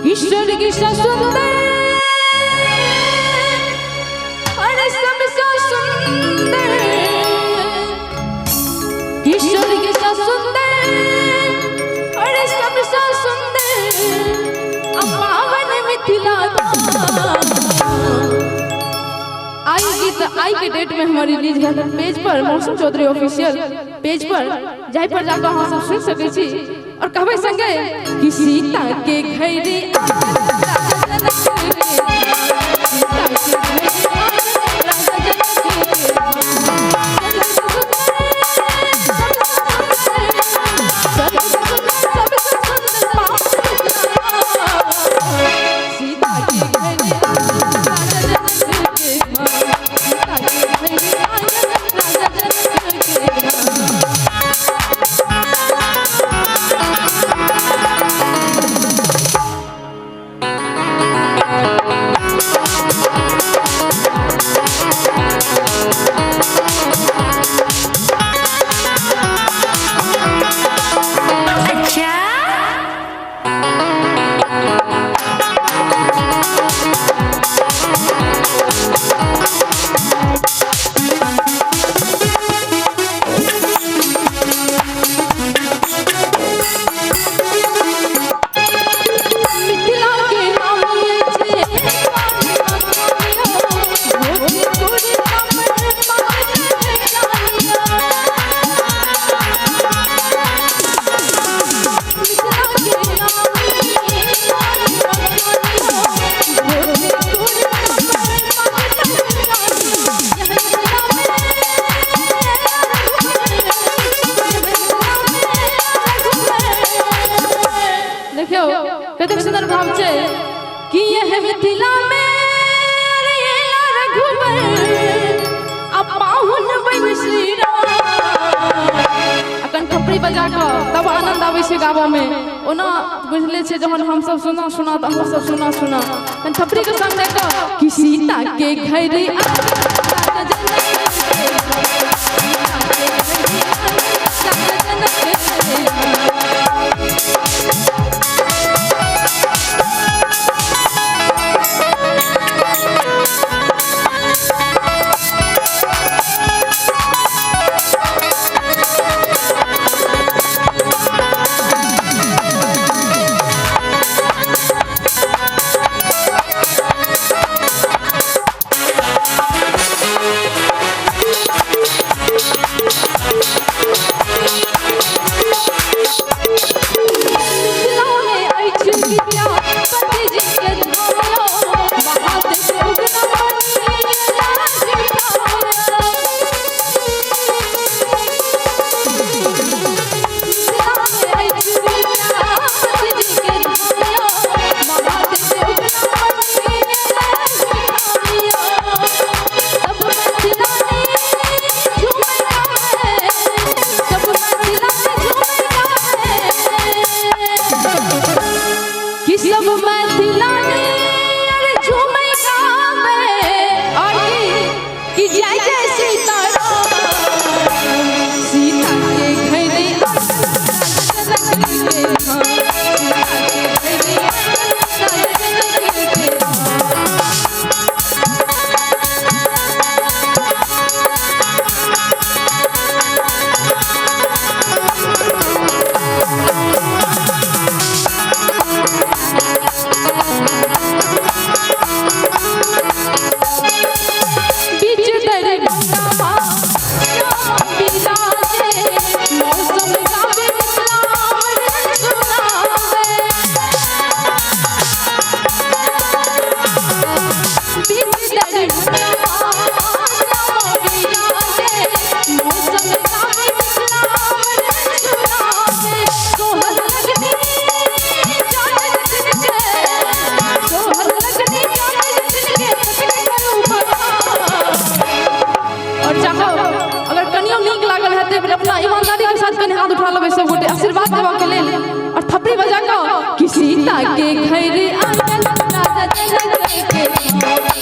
किशोर किशोर सुंदर अरे सबसे सुंदर किशोर किशोर सुंदर अरे सबसे सुंदर पावन मिथिला आई के डेट में हमारी रिलीज है पेज पर मौसम चौधरी ऑफिशियल पेज पर जाय पर जाकर हम सब सुन सके छी और कहबे संगे कि सीता के घरे कतेक सुंदर भाव छे कि यह मिथिला में रेला रघुबर अपाहुन बन श्री राम अखन थपड़ी बजा के तब आनंद आवे छे गावा में ओना बुझले छे जहन हम सब सुना सुना त हम सब सुना सुना अखन थपड़ी के संग लेके कि सीता के घरे अपना ईमानदारी के साथ कने हाथ उठा लेबे सब गोटे आशीर्वाद देबा के लेल और थपड़ी बजा के कि सीता के घरे आंगन राजा जनक के